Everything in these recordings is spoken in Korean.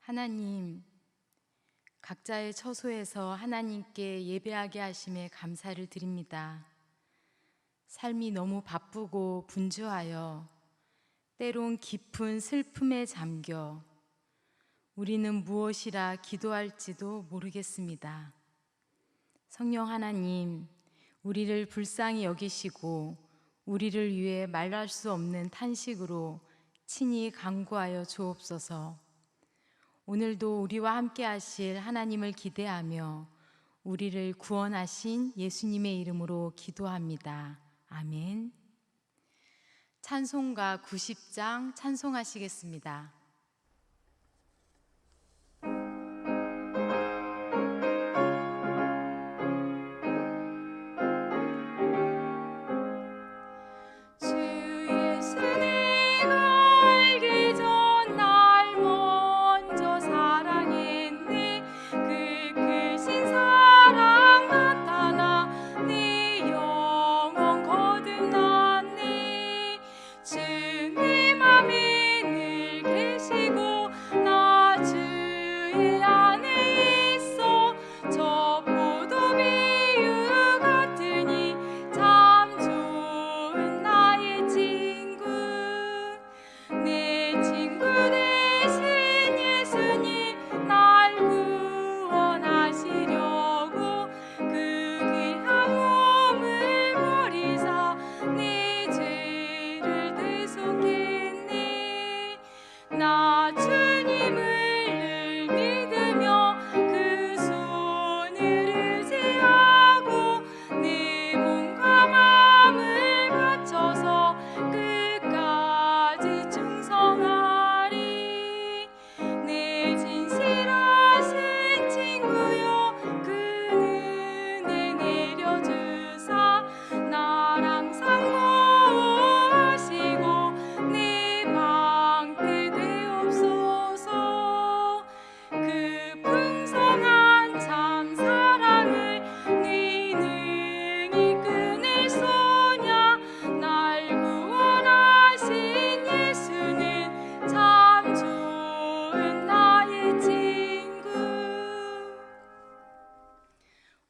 하나님, 각자의 처소에서 하나님께 예배하게 하심에 감사를 드립니다. 삶이 너무 바쁘고 분주하여 때론 깊은 슬픔에 잠겨 우리는 무엇이라 기도할지도 모르겠습니다. 성령 하나님, 우리를 불쌍히 여기시고 우리를 위해 말할 수 없는 탄식으로 친히 간구하여 주옵소서. 오늘도 우리와 함께 하실 하나님을 기대하며 우리를 구원하신 예수님의 이름으로 기도합니다. 아멘. 찬송가 90장 찬송하시겠습니다.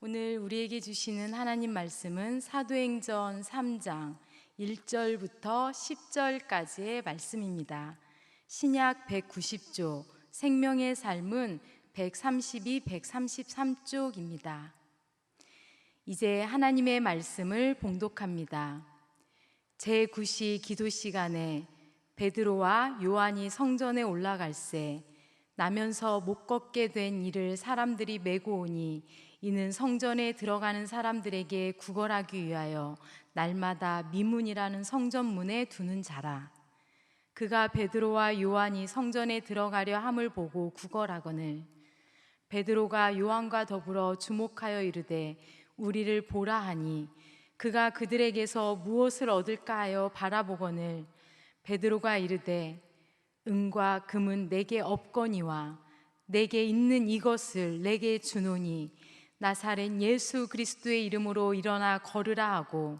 오늘 우리에게 주시는 하나님 말씀은 사도행전 3장 1절부터 10절까지의 말씀입니다. 신약 190쪽, 생명의 삶은 132, 133쪽입니다. 이제 하나님의 말씀을 봉독합니다. 제9시 기도 시간에 베드로와 요한이 성전에 올라갈새 나면서 못 걷게 된 이를 사람들이 메고 오니 이는 성전에 들어가는 사람들에게 구걸하기 위하여 날마다 미문이라는 성전문에 두는 자라. 그가 베드로와 요한이 성전에 들어가려 함을 보고 구걸하거늘 베드로가 요한과 더불어 주목하여 이르되 우리를 보라 하니 그가 그들에게서 무엇을 얻을까 하여 바라보거늘 베드로가 이르되 은과 금은 내게 없거니와 내게 있는 이것을 내게 주노니 나사렛 예수 그리스도의 이름으로 일어나 걸으라 하고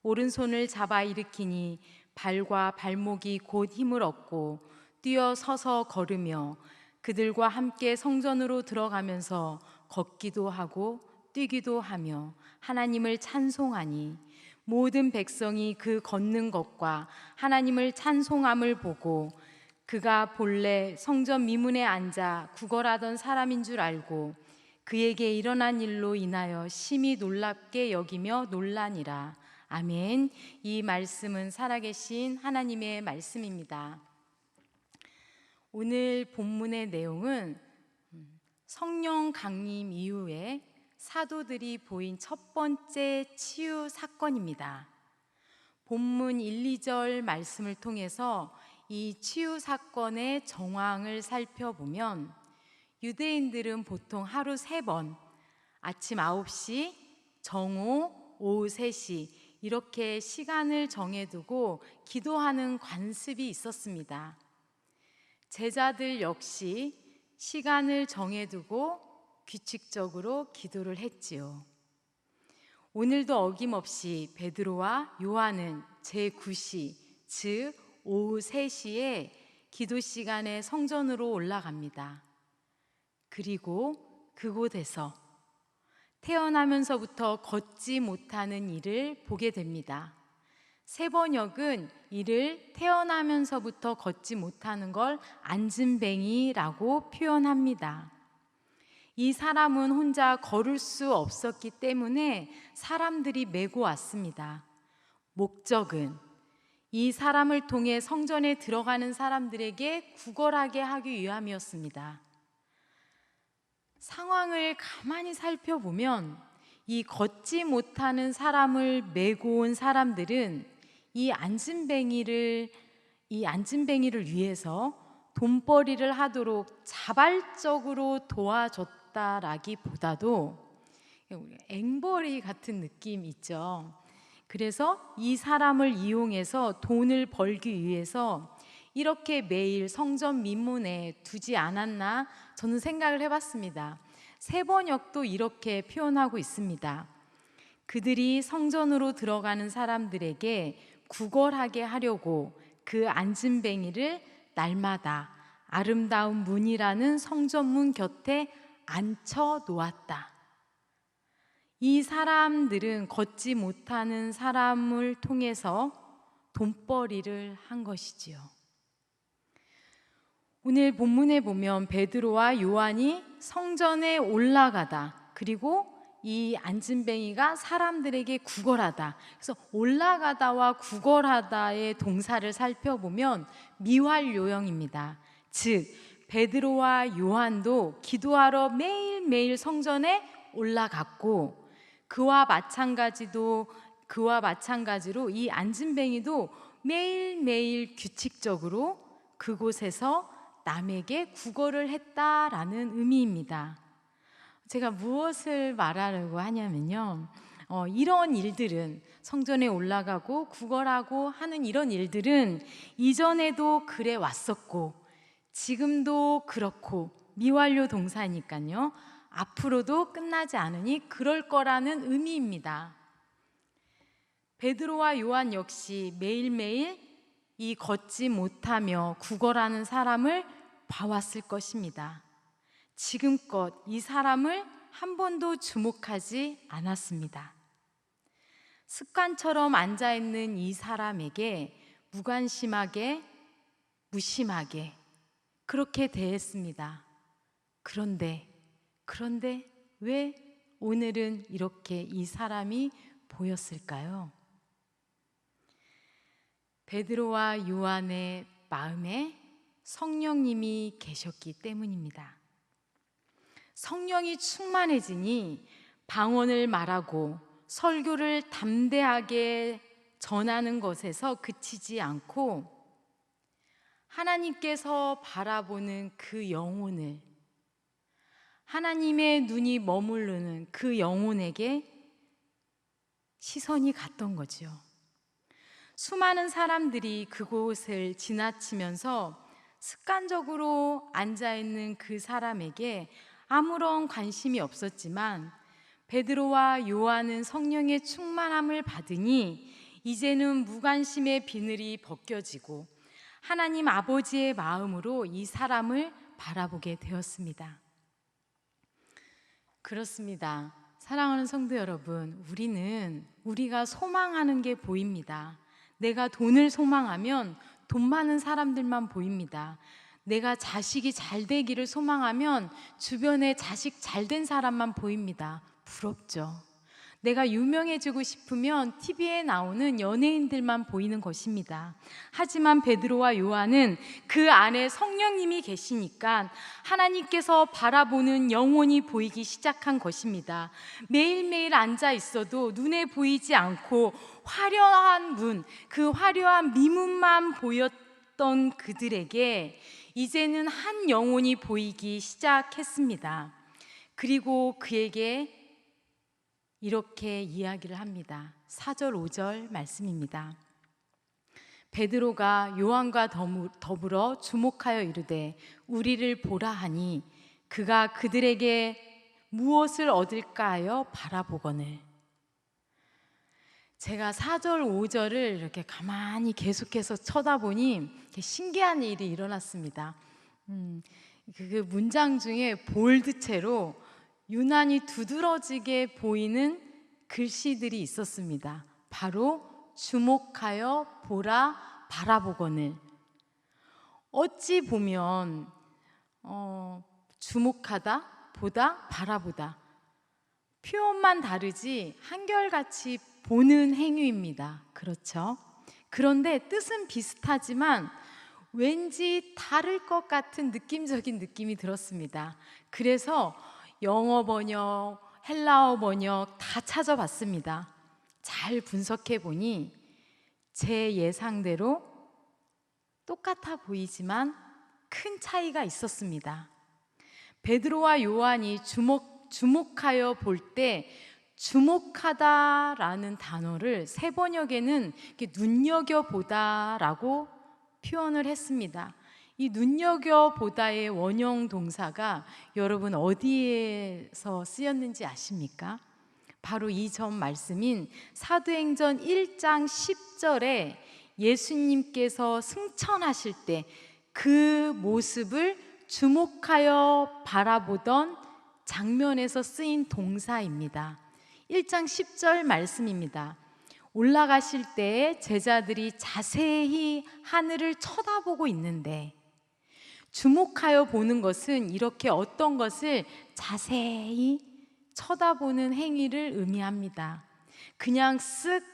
오른손을 잡아 일으키니 발과 발목이 곧 힘을 얻고 뛰어 서서 걸으며 그들과 함께 성전으로 들어가면서 걷기도 하고 뛰기도 하며 하나님을 찬송하니 모든 백성이 그 걷는 것과 하나님을 찬송함을 보고 그가 본래 성전 미문에 앉아 구걸하던 사람인 줄 알고 그에게 일어난 일로 인하여 심히 놀랍게 여기며 놀라니라. 아멘. 이 말씀은 살아계신 하나님의 말씀입니다. 오늘 본문의 내용은 성령 강림 이후에 사도들이 보인 첫 번째 치유 사건입니다. 본문 1, 2절 말씀을 통해서 이 치유 사건의 정황을 살펴보면 유대인들은 보통 하루 3번 아침 9시, 정오, 오후 3시 이렇게 시간을 정해두고 기도하는 관습이 있었습니다. 제자들 역시 시간을 정해두고 규칙적으로 기도를 했지요. 오늘도 어김없이 베드로와 요한은 제9시, 즉 오후 3시에 기도 시간에 성전으로 올라갑니다. 그리고 그곳에서 태어나면서부터 걷지 못하는 이를 보게 됩니다. 세번역은 이를 태어나면서부터 걷지 못하는 걸 안진뱅이라고 표현합니다. 이 사람은 혼자 걸을 수 없었기 때문에 사람들이 메고 왔습니다. 목적은 이 사람을 통해 성전에 들어가는 사람들에게 구걸하게 하기 위함이었습니다. 상황을 가만히 살펴보면 이 걷지 못하는 사람을 메고 온 사람들은 이 안진뱅이를 위해서 돈벌이를 하도록 자발적으로 도와줬다라기보다도 앵벌이 같은 느낌 있죠. 그래서 이 사람을 이용해서 돈을 벌기 위해서 이렇게 매일 성전 민문에 두지 않았나 저는 생각을 해봤습니다. 세번역도 이렇게 표현하고 있습니다. 그들이 성전으로 들어가는 사람들에게 구걸하게 하려고 그 안진뱅이를 날마다 아름다운 문이라는 성전문 곁에 앉혀 놓았다. 이 사람들은 걷지 못하는 사람을 통해서 돈벌이를 한 것이지요. 오늘 본문에 보면 베드로와 요한이 성전에 올라가다, 그리고 이 안진뱅이가 사람들에게 구걸하다. 그래서 올라가다와 구걸하다의 동사를 살펴보면 미활요형입니다. 즉 베드로와 요한도 기도하러 매일매일 성전에 올라갔고, 그와 마찬가지로 이 안진뱅이도 매일매일 규칙적으로 그곳에서 남에게 구걸을 했다라는 의미입니다. 제가 무엇을 말하려고 하냐면요, 이런 일들은, 성전에 올라가고 구걸하고 하는 이런 일들은 이전에도 그래 왔었고 지금도 그렇고 미완료 동사니까요, 앞으로도 끝나지 않으니 그럴 거라는 의미입니다. 베드로와 요한 역시 매일매일 이 걷지 못하며 구걸하는 사람을 봐왔을 것입니다. 지금껏 이 사람을 한 번도 주목하지 않았습니다. 습관처럼 앉아있는 이 사람에게 무관심하게, 무심하게 그렇게 대했습니다. 그런데 왜 오늘은 이렇게 이 사람이 보였을까요? 베드로와 요한의 마음에 성령님이 계셨기 때문입니다. 성령이 충만해지니 방언을 말하고 설교를 담대하게 전하는 것에서 그치지 않고 하나님께서 바라보는 그 영혼을, 하나님의 눈이 머무르는 그 영혼에게 시선이 갔던 거죠. 수많은 사람들이 그곳을 지나치면서 습관적으로 앉아있는 그 사람에게 아무런 관심이 없었지만 베드로와 요한은 성령의 충만함을 받으니 이제는 무관심의 비늘이 벗겨지고 하나님 아버지의 마음으로 이 사람을 바라보게 되었습니다. 그렇습니다. 사랑하는 성도 여러분, 우리가 소망하는 게 보입니다. 내가 돈을 소망하면 돈 많은 사람들만 보입니다. 내가 자식이 잘 되기를 소망하면 주변에 자식 잘 된 사람만 보입니다. 부럽죠. 내가 유명해지고 싶으면 TV에 나오는 연예인들만 보이는 것입니다. 하지만 베드로와 요한은 그 안에 성령님이 계시니까 하나님께서 바라보는 영혼이 보이기 시작한 것입니다. 매일매일 앉아 있어도 눈에 보이지 않고 화려한 문, 그 화려한 미문만 보였던 그들에게 이제는 한 영혼이 보이기 시작했습니다. 그리고 그에게 이렇게 이야기를 합니다. 4절 5절 말씀입니다. 베드로가 요한과 더불어 주목하여 이르되 우리를 보라 하니 그가 그들에게 무엇을 얻을까 하여 바라보거늘. 제가 4절 5절을 이렇게 가만히 계속해서 쳐다보니 신기한 일이 일어났습니다. 그 문장 중에 볼드체로 유난히 두드러지게 보이는 글씨들이 있었습니다. 바로 주목하여 보라 바라보거늘. 어찌 보면 주목하다, 보다, 바라보다, 표현만 다르지 한결같이 보는 행위입니다. 그렇죠? 그런데 뜻은 비슷하지만 왠지 다를 것 같은 느낌적인 느낌이 들었습니다. 그래서 영어 번역, 헬라어 번역 다 찾아봤습니다. 잘 분석해 보니 제 예상대로 똑같아 보이지만 큰 차이가 있었습니다. 베드로와 요한이 주목하여 볼 때 주목하다라는 단어를 새 번역에는 이렇게 눈여겨보다라고 표현을 했습니다. 이 눈여겨보다의 원형 동사가 여러분 어디에서 쓰였는지 아십니까? 바로 이 점 말씀인 사도행전 1장 10절에 예수님께서 승천하실 때 그 모습을 주목하여 바라보던 장면에서 쓰인 동사입니다. 1장 10절 말씀입니다. 올라가실 때 제자들이 자세히 하늘을 쳐다보고 있는데, 주목하여 보는 것은 이렇게 어떤 것을 자세히 쳐다보는 행위를 의미합니다. 그냥 쓱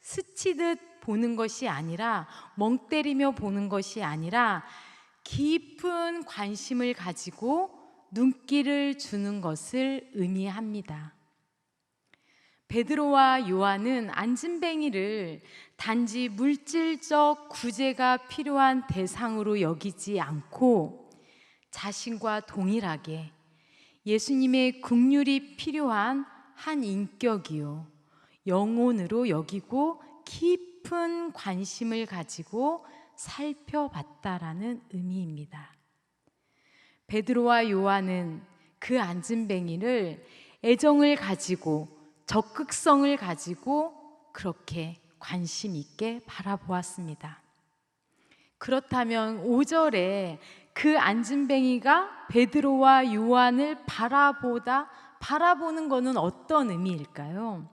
스치듯 보는 것이 아니라, 멍 때리며 보는 것이 아니라 깊은 관심을 가지고 눈길을 주는 것을 의미합니다. 베드로와 요한은 안진뱅이를 단지 물질적 구제가 필요한 대상으로 여기지 않고 자신과 동일하게 예수님의 긍휼이 필요한 한 인격이요, 영혼으로 여기고 깊은 관심을 가지고 살펴봤다라는 의미입니다. 베드로와 요한은 그 안진뱅이를 애정을 가지고 적극성을 가지고 그렇게 관심 있게 바라보았습니다. 그렇다면 5절에 그 안진뱅이가 베드로와 요한을 바라보는 것은 어떤 의미일까요?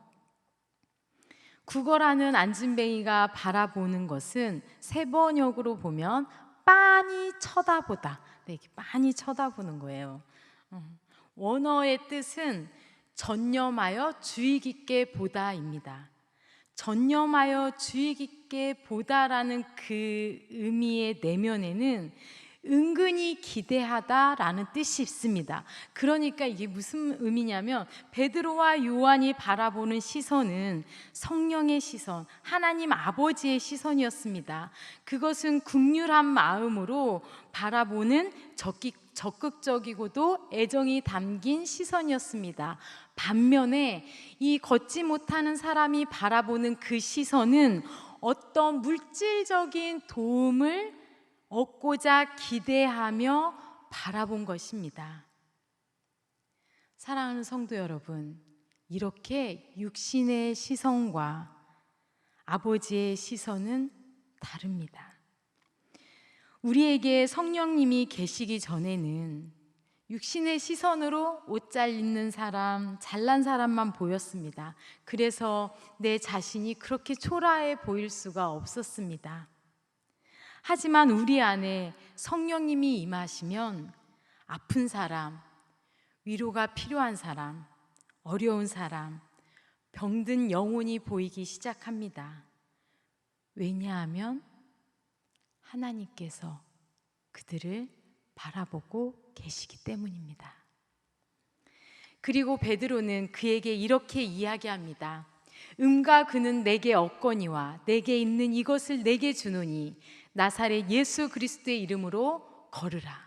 국어라는 안진뱅이가 바라보는 것은 새 번역으로 보면 빤히 쳐다보다, 네, 빤히 쳐다보는 거예요. 원어의 뜻은 전념하여 주의 깊게 보다입니다. 전념하여 주의 깊게 보다라는 그 의미의 내면에는 은근히 기대하다라는 뜻이 있습니다. 그러니까 이게 무슨 의미냐면, 베드로와 요한이 바라보는 시선은 성령의 시선, 하나님 아버지의 시선이었습니다. 그것은 긍휼한 마음으로 바라보는 적극적이고도 애정이 담긴 시선이었습니다. 반면에 이 걷지 못하는 사람이 바라보는 그 시선은 어떤 물질적인 도움을 얻고자 기대하며 바라본 것입니다. 사랑하는 성도 여러분, 이렇게 육신의 시선과 아버지의 시선은 다릅니다. 우리에게 성령님이 계시기 전에는 육신의 시선으로 옷 잘 입는 사람, 잘난 사람만 보였습니다. 그래서 내 자신이 그렇게 초라해 보일 수가 없었습니다. 하지만 우리 안에 성령님이 임하시면 아픈 사람, 위로가 필요한 사람, 어려운 사람, 병든 영혼이 보이기 시작합니다. 왜냐하면 하나님께서 그들을 바라보고 계시기 때문입니다. 그리고 베드로는 그에게 이렇게 이야기합니다. 음과 그는 내게 없거니와 내게 있는 이것을 내게 주노니 나사렛 예수 그리스도의 이름으로 걸으라.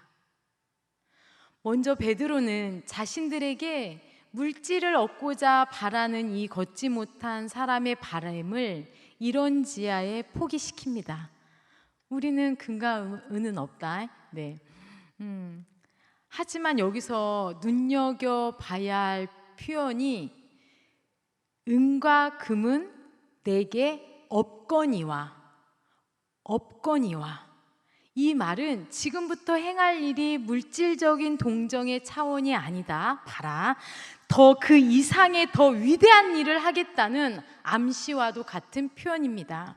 먼저 베드로는 자신들에게 물질을 얻고자 바라는 이 걷지 못한 사람의 바람을 이런 지하에 포기시킵니다. 우리는 금과 은은 없다. 네. 하지만 여기서 눈여겨봐야 할 표현이 은과 금은 내게 없거니와 이 말은 지금부터 행할 일이 물질적인 동정의 차원이 아니다. 봐라. 더 그 이상의 더 위대한 일을 하겠다는 암시와도 같은 표현입니다.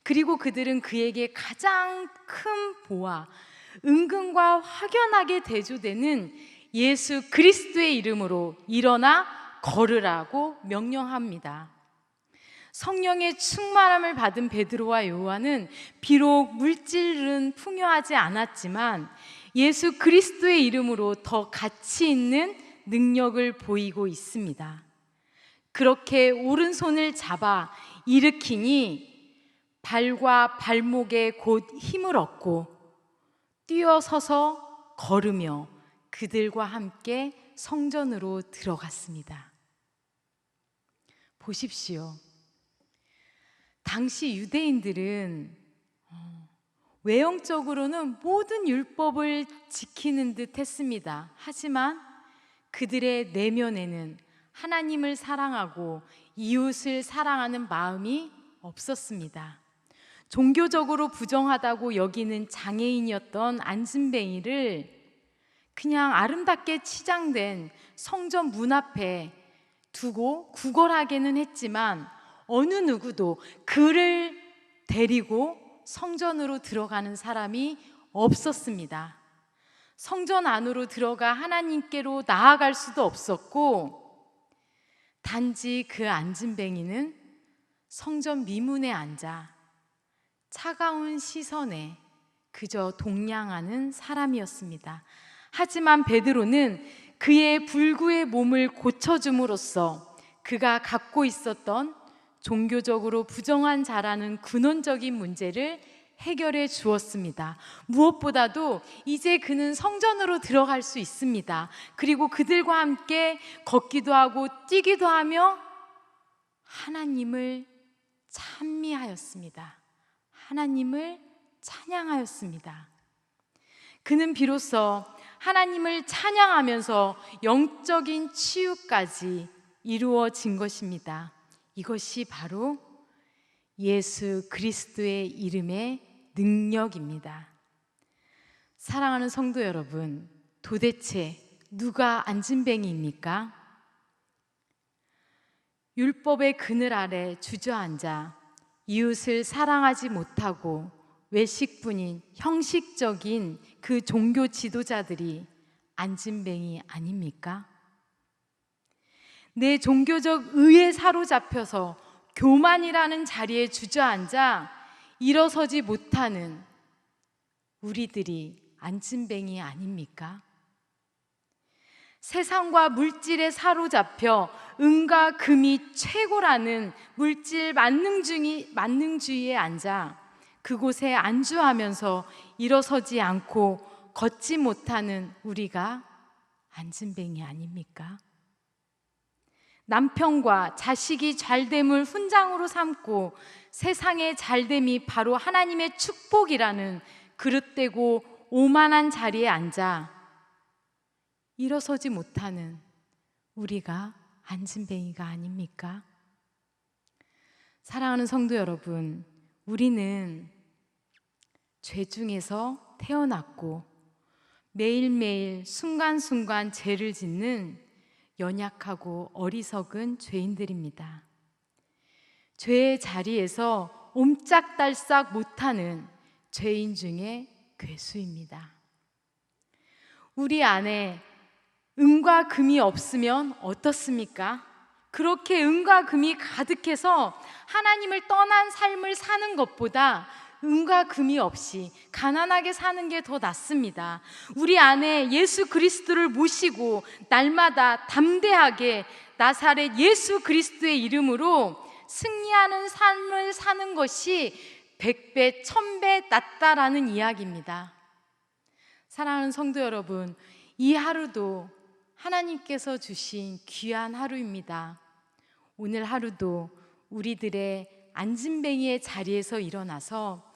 그리고 그들은 그에게 가장 큰 보화, 은근과 확연하게 대조되는 예수 그리스도의 이름으로 일어나 걸으라고 명령합니다. 성령의 충만함을 받은 베드로와 요한은 비록 물질은 풍요하지 않았지만 예수 그리스도의 이름으로 더 가치 있는 능력을 보이고 있습니다. 그렇게 오른손을 잡아 일으키니 발과 발목에 곧 힘을 얻고 뛰어서서 걸으며 그들과 함께 성전으로 들어갔습니다. 보십시오. 당시 유대인들은 외형적으로는 모든 율법을 지키는 듯 했습니다. 하지만 그들의 내면에는 하나님을 사랑하고 이웃을 사랑하는 마음이 없었습니다. 종교적으로 부정하다고 여기는 장애인이었던 안진뱅이를 그냥 아름답게 치장된 성전 문 앞에 두고 구걸하게는 했지만 어느 누구도 그를 데리고 성전으로 들어가는 사람이 없었습니다. 성전 안으로 들어가 하나님께로 나아갈 수도 없었고, 단지 그 안진뱅이는 성전 미문에 앉아 차가운 시선에 그저 동냥하는 사람이었습니다. 하지만 베드로는 그의 불구의 몸을 고쳐줌으로써 그가 갖고 있었던 종교적으로 부정한 자라는 근원적인 문제를 해결해 주었습니다. 무엇보다도 이제 그는 성전으로 들어갈 수 있습니다. 그리고 그들과 함께 걷기도 하고 뛰기도 하며 하나님을 찬미하였습니다. 하나님을 찬양하였습니다. 그는 비로소 하나님을 찬양하면서 영적인 치유까지 이루어진 것입니다. 이것이 바로 예수 그리스도의 이름의 능력입니다. 사랑하는 성도 여러분, 도대체 누가 안진뱅이입니까? 율법의 그늘 아래 주저앉아 이웃을 사랑하지 못하고 외식뿐인 형식적인 그 종교 지도자들이 안진뱅이 아닙니까? 내 종교적 의에 사로잡혀서 교만이라는 자리에 주저앉아 일어서지 못하는 우리들이 안진뱅이 아닙니까? 세상과 물질에 사로잡혀 은과 금이 최고라는 물질 만능주의에 앉아 그곳에 안주하면서 일어서지 않고 걷지 못하는 우리가 안진뱅이 아닙니까? 남편과 자식이 잘됨을 훈장으로 삼고 세상의 잘됨이 바로 하나님의 축복이라는 그릇되고 오만한 자리에 앉아 일어서지 못하는 우리가 안진뱅이가 아닙니까? 사랑하는 성도 여러분, 우리는 죄 중에서 태어났고 매일매일 순간순간 죄를 짓는 연약하고 어리석은 죄인들입니다. 죄의 자리에서 옴짝달싹 못하는 죄인 중에 괴수입니다. 우리 안에 은과 금이 없으면 어떻습니까? 그렇게 은과 금이 가득해서 하나님을 떠난 삶을 사는 것보다 은과 금이 없이 가난하게 사는 게 더 낫습니다. 우리 안에 예수 그리스도를 모시고 날마다 담대하게 나사렛 예수 그리스도의 이름으로 승리하는 삶을 사는 것이 100배, 1000배 낫다라는 이야기입니다. 사랑하는 성도 여러분, 이 하루도 하나님께서 주신 귀한 하루입니다. 오늘 하루도 우리들의 안진뱅이의 자리에서 일어나서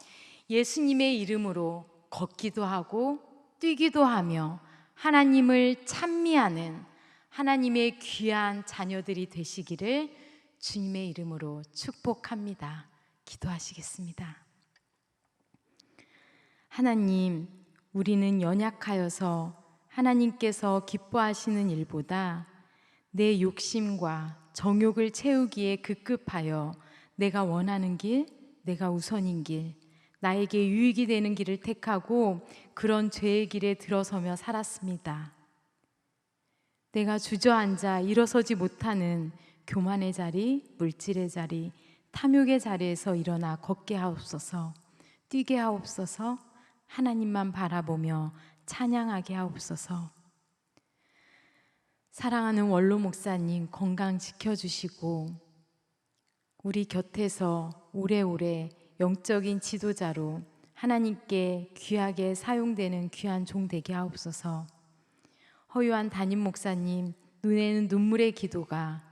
예수님의 이름으로 걷기도 하고 뛰기도 하며 하나님을 찬미하는 하나님의 귀한 자녀들이 되시기를 주님의 이름으로 축복합니다. 기도하시겠습니다. 하나님, 우리는 연약하여서 하나님께서 기뻐하시는 일보다 내 욕심과 정욕을 채우기에 급급하여 내가 원하는 길, 내가 우선인 길, 나에게 유익이 되는 길을 택하고 그런 죄의 길에 들어서며 살았습니다. 내가 주저앉아 일어서지 못하는 교만의 자리, 물질의 자리, 탐욕의 자리에서 일어나 걷게 하옵소서. 뛰게 하옵소서. 하나님만 바라보며 찬양하게 하옵소서. 사랑하는 원로 목사님 건강 지켜주시고 우리 곁에서 오래오래 영적인 지도자로 하나님께 귀하게 사용되는 귀한 종 되게 하옵소서. 허유한 담임 목사님 눈에는 눈물의 기도가,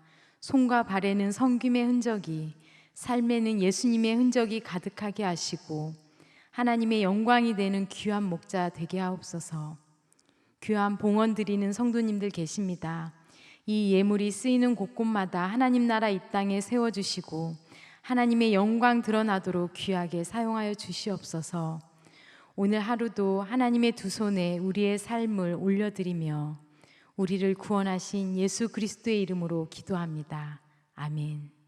손과 발에는 섬김의 흔적이, 삶에는 예수님의 흔적이 가득하게 하시고 하나님의 영광이 되는 귀한 목자 되게 하옵소서. 귀한 봉헌 드리는 성도님들 계십니다. 이 예물이 쓰이는 곳곳마다 하나님 나라 이 땅에 세워주시고 하나님의 영광 드러나도록 귀하게 사용하여 주시옵소서. 오늘 하루도 하나님의 두 손에 우리의 삶을 올려드리며 우리를 구원하신 예수 그리스도의 이름으로 기도합니다. 아멘.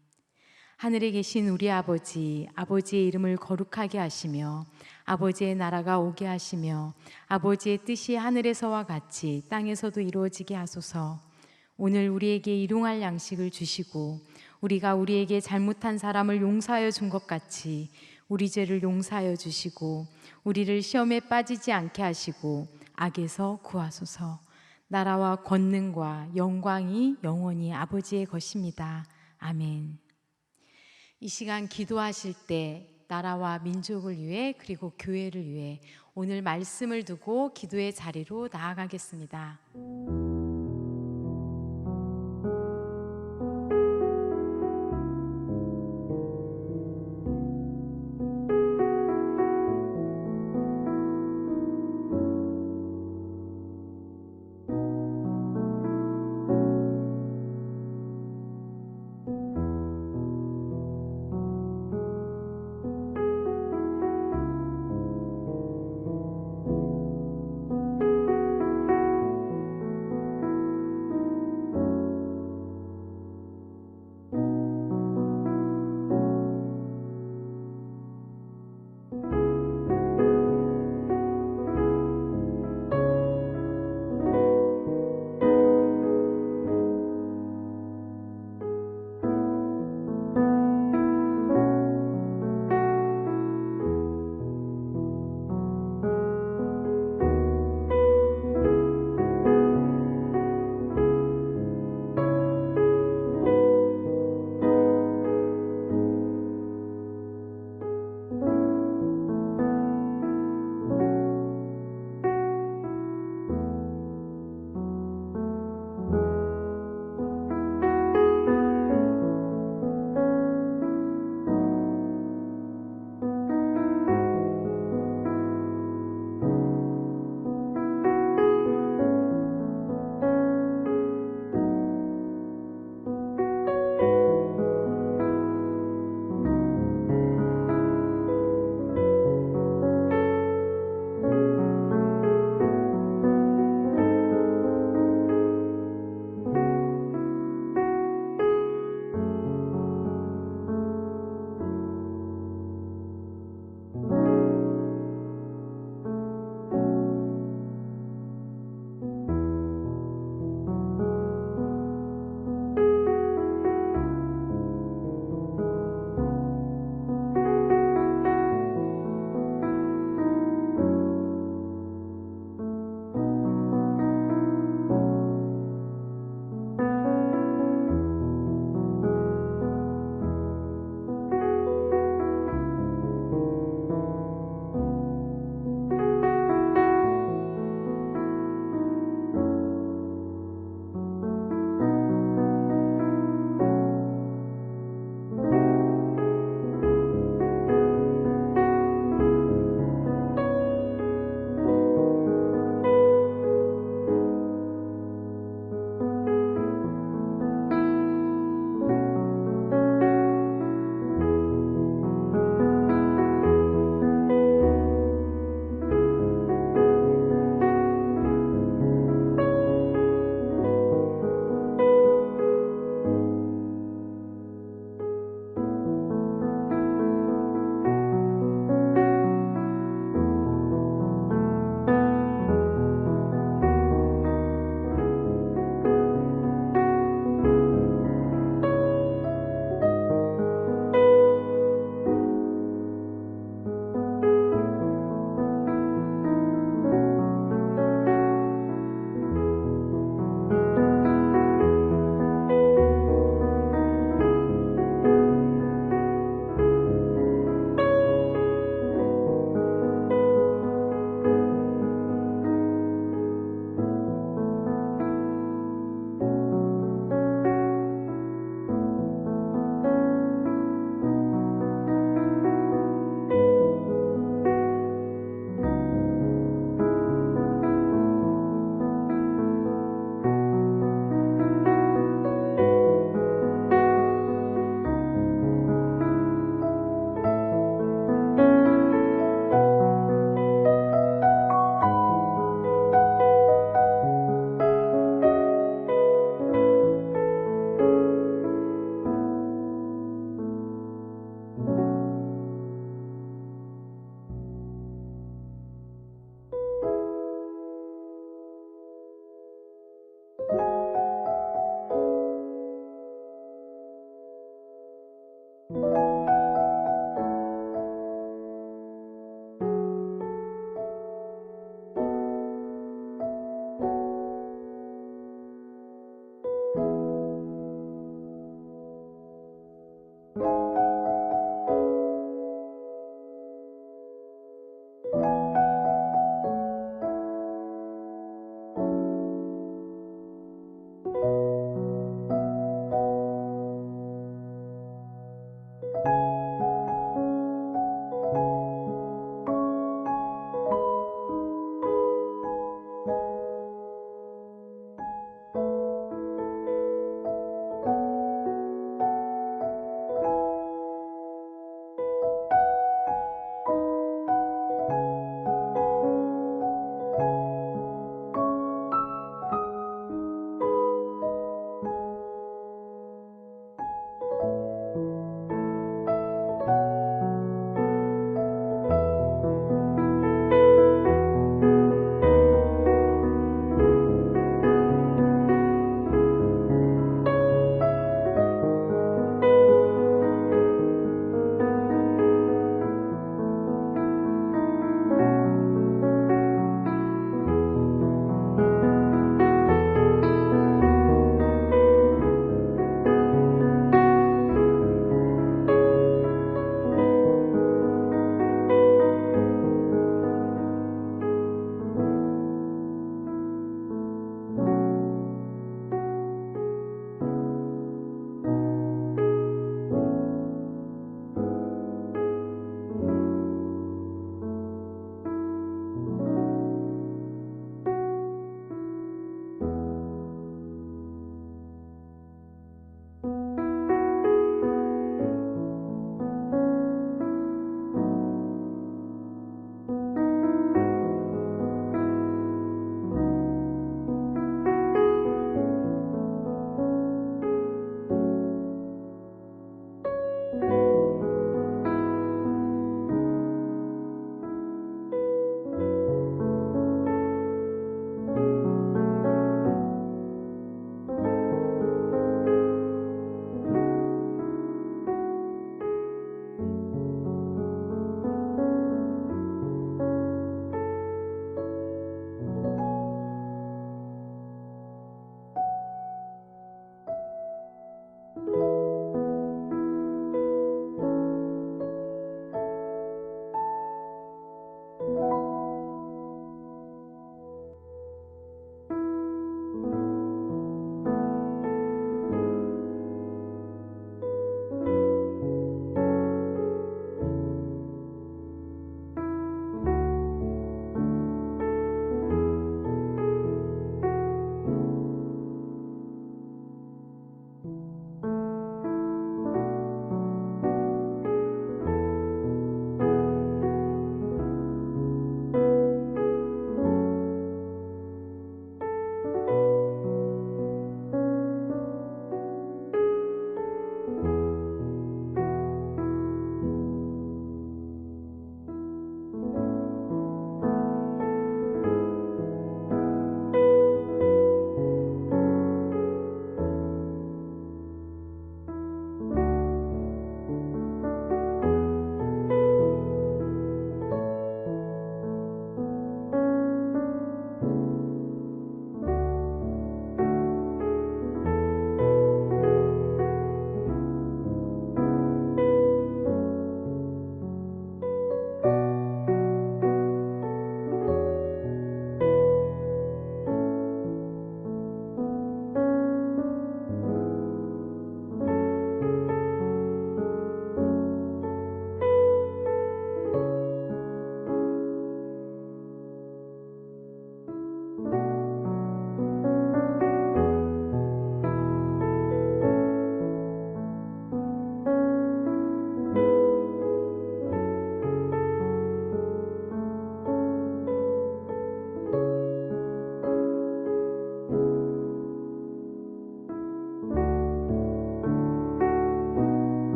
하늘에 계신 우리 아버지, 아버지의 이름을 거룩하게 하시며 아버지의 나라가 오게 하시며 아버지의 뜻이 하늘에서와 같이 땅에서도 이루어지게 하소서. 오늘 우리에게 일용할 양식을 주시고 우리가 우리에게 잘못한 사람을 용서하여 준 것 같이 우리 죄를 용서하여 주시고 우리를 시험에 빠지지 않게 하시고 악에서 구하소서. 나라와 권능과 영광이 영원히 아버지의 것입니다. 아멘. 이 시간 기도하실 때 나라와 민족을 위해 그리고 교회를 위해 오늘 말씀을 두고 기도의 자리로 나아가겠습니다.